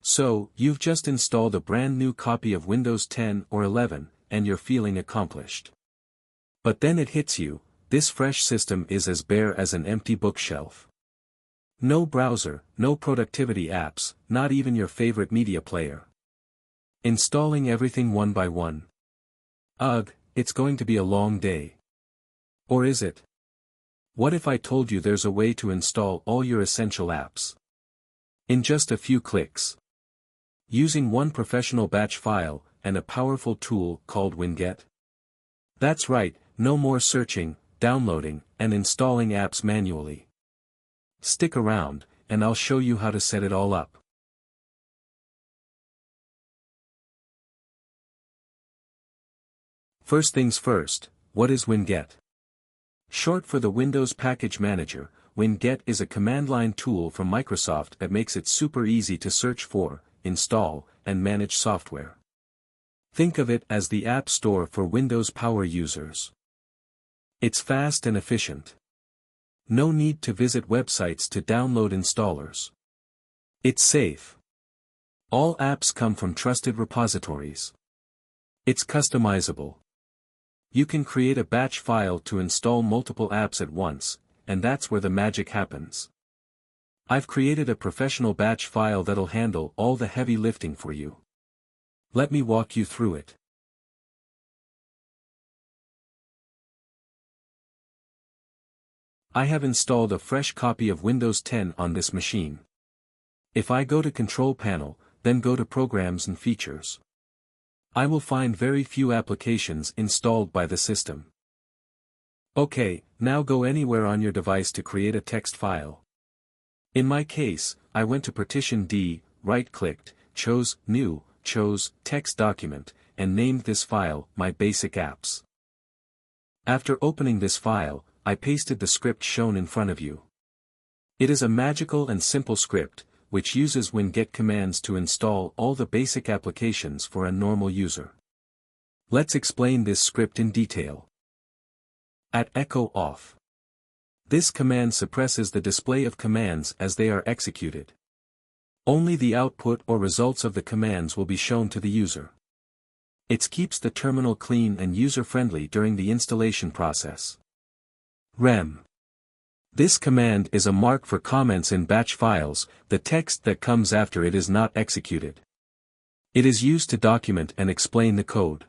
So, you've just installed a brand new copy of Windows 10 or 11, and you're feeling accomplished. But then it hits you, this fresh system is as bare as an empty bookshelf. No browser, no productivity apps, not even your favorite media player. Installing everything one by one. Ugh, it's going to be a long day. Or is it? What if I told you there's a way to install all your essential apps in just a few clicks? Using one professional batch file, and a powerful tool called Winget? That's right, no more searching, downloading, and installing apps manually. Stick around, and I'll show you how to set it all up. First things first, what is Winget? Short for the Windows Package Manager, Winget is a command line tool from Microsoft that makes it super easy to search for, install, and manage software. Think of it as the App Store for Windows Power users. It's fast and efficient. No need to visit websites to download installers. It's safe. All apps come from trusted repositories. It's customizable. You can create a batch file to install multiple apps at once, and that's where the magic happens. I've created a professional batch file that'll handle all the heavy lifting for you. Let me walk you through it. I have installed a fresh copy of Windows 10 on this machine. If I go to Control Panel, then go to Programs and Features, I will find very few applications installed by the system. Okay, now go anywhere on your device to create a text file. In my case, I went to Partition D, right-clicked, chose New, chose Text Document, and named this file My Basic Apps. After opening this file, I pasted the script shown in front of you. It is a magical and simple script, which uses Winget commands to install all the basic applications for a normal user. Let's explain this script in detail. At echo off. This command suppresses the display of commands as they are executed. Only the output or results of the commands will be shown to the user. It keeps the terminal clean and user-friendly during the installation process. Rem. This command is a mark for comments in batch files, the text that comes after it is not executed. It is used to document and explain the code.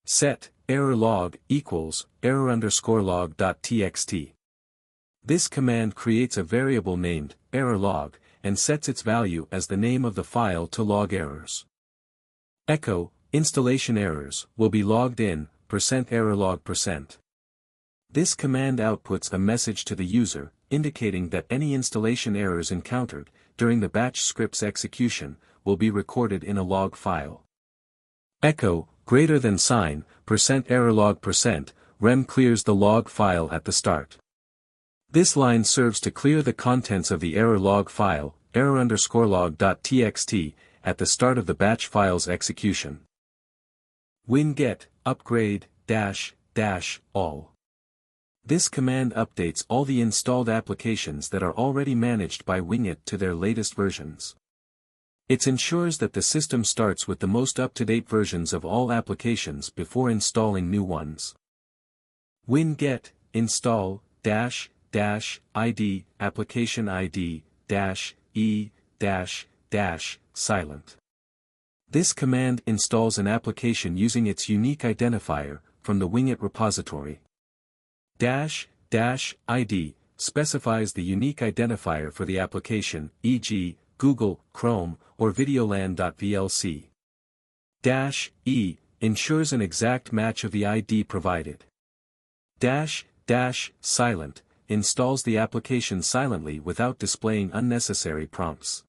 Set, error log, equals, error_log.txt. This command creates a variable named, error log, and sets its value as the name of the file to log errors. Echo, installation errors, will be logged in, %errorlog%. This command outputs a message to the user, indicating that any installation errors encountered, during the batch script's execution, will be recorded in a log file. Echo, greater than sign, %errorlog%, rem clears the log file at the start. This line serves to clear the contents of the error log file, error_log.txt, at the start of the batch file's execution. Winget, upgrade, all. This command updates all the installed applications that are already managed by Winget to their latest versions. It ensures that the system starts with the most up-to-date versions of all applications before installing new ones. Winget, install, -ID, application ID, -E, -silent. This command installs an application using its unique identifier, from the Winget repository. -ID specifies the unique identifier for the application, e.g., Google, Chrome, or Videoland.vlc. -E ensures an exact match of the ID provided. -silent installs the application silently without displaying unnecessary prompts.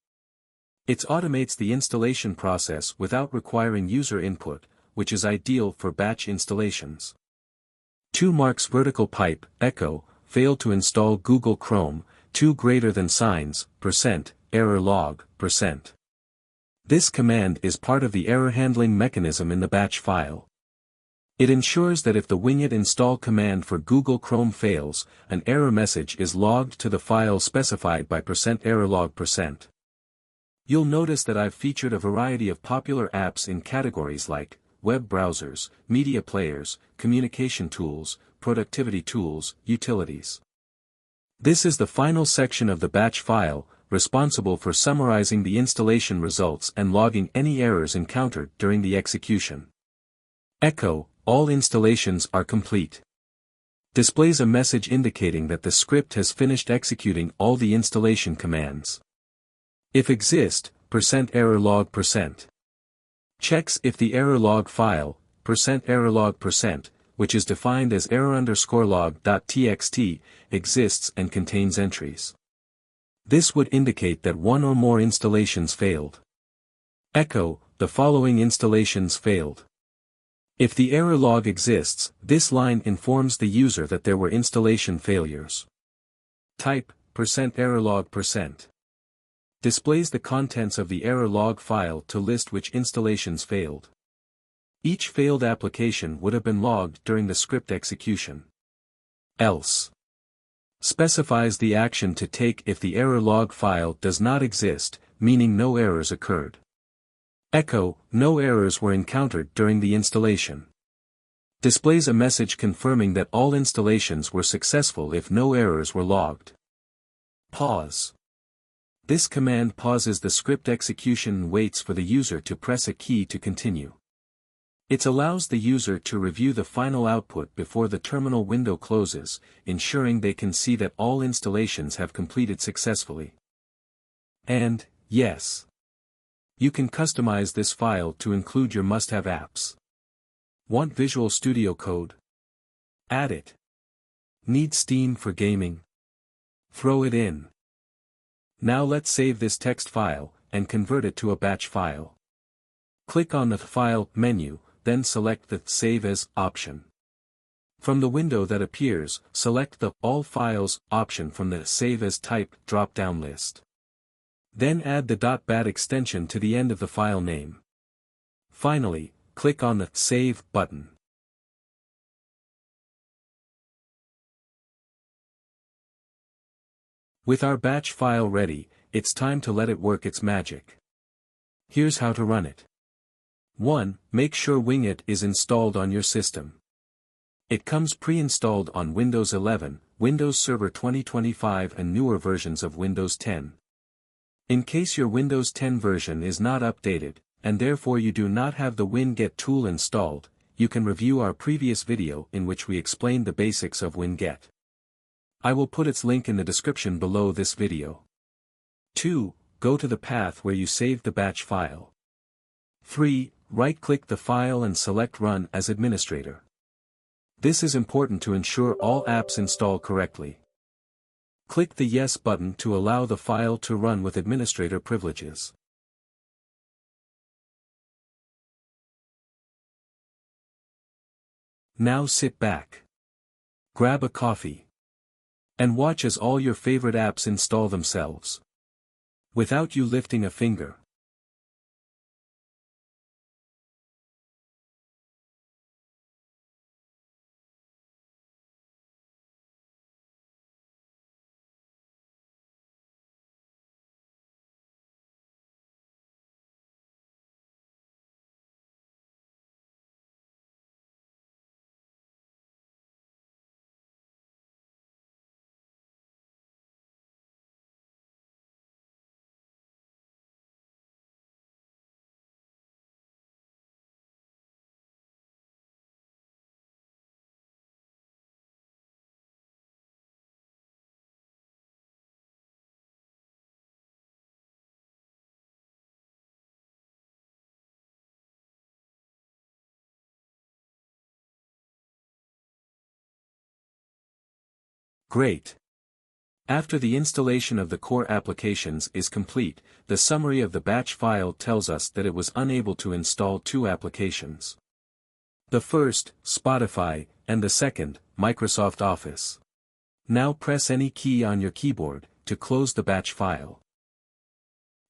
It automates the installation process without requiring user input, which is ideal for batch installations. 2 marks vertical pipe, echo, failed to install Google Chrome, 2 greater than signs, %error log, %. This command is part of the error handling mechanism in the batch file. It ensures that if the Winget install command for Google Chrome fails, an error message is logged to the file specified by %errorlog%. You'll notice that I've featured a variety of popular apps in categories like web browsers, media players, communication tools, productivity tools, utilities. This is the final section of the batch file, responsible for summarizing the installation results and logging any errors encountered during the execution. Echo, all installations are complete. Displays a message indicating that the script has finished executing all the installation commands. If exist, %errorlog%. Checks if the error log file, %errorlog%, which is defined as error_log.txt, exists and contains entries. This would indicate that one or more installations failed. Echo, the following installations failed. If the error log exists, this line informs the user that there were installation failures. Type, %errorlog%. Displays the contents of the error log file to list which installations failed. Each failed application would have been logged during the script execution. Else specifies the action to take if the error log file does not exist, meaning no errors occurred. Echo, no errors were encountered during the installation. Displays a message confirming that all installations were successful if no errors were logged. Pause. This command pauses the script execution and waits for the user to press a key to continue. It allows the user to review the final output before the terminal window closes, ensuring they can see that all installations have completed successfully. And, yes, you can customize this file to include your must-have apps. Want Visual Studio Code? Add it. Need Steam for gaming? Throw it in. Now let's save this text file, and convert it to a batch file. Click on the File menu, then select the Save As option. From the window that appears, select the All Files option from the Save As Type drop-down list. Then add the .bat extension to the end of the file name. Finally, click on the Save button. With our batch file ready, it's time to let it work its magic. Here's how to run it. 1. Make sure Winget is installed on your system. It comes pre-installed on Windows 11, Windows Server 2025 and newer versions of Windows 10. In case your Windows 10 version is not updated, and therefore you do not have the Winget tool installed, you can review our previous video in which we explained the basics of Winget. I will put its link in the description below this video. 2. Go to the path where you saved the batch file. 3. Right-click the file and select Run as Administrator. This is important to ensure all apps install correctly. Click the Yes button to allow the file to run with administrator privileges. Now sit back. Grab a coffee. And watch as all your favorite apps install themselves. Without you lifting a finger. Great. After the installation of the core applications is complete, the summary of the batch file tells us that it was unable to install two applications. The first, Spotify, and the second, Microsoft Office. Now press any key on your keyboard to close the batch file.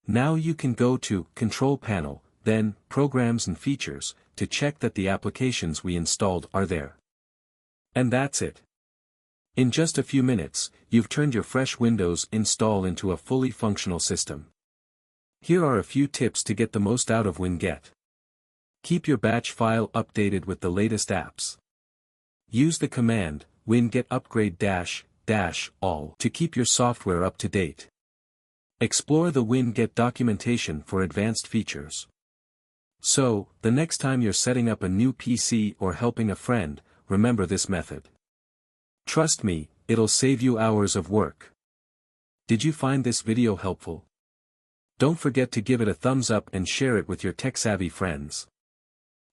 Now you can go to Control Panel, then, Programs and Features, to check that the applications we installed are there. And that's it. In just a few minutes, you've turned your fresh Windows install into a fully functional system. Here are a few tips to get the most out of Winget. Keep your batch file updated with the latest apps. Use the command, winget upgrade -all to keep your software up to date. Explore the Winget documentation for advanced features. So, the next time you're setting up a new PC or helping a friend, remember this method. Trust me, it'll save you hours of work. Did you find this video helpful? Don't forget to give it a thumbs up and share it with your tech-savvy friends.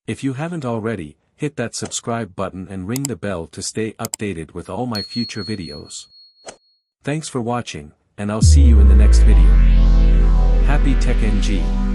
If you haven't already, hit that subscribe button and ring the bell to stay updated with all my future videos. Thanks for watching, and I'll see you in the next video. Happy Tech NG!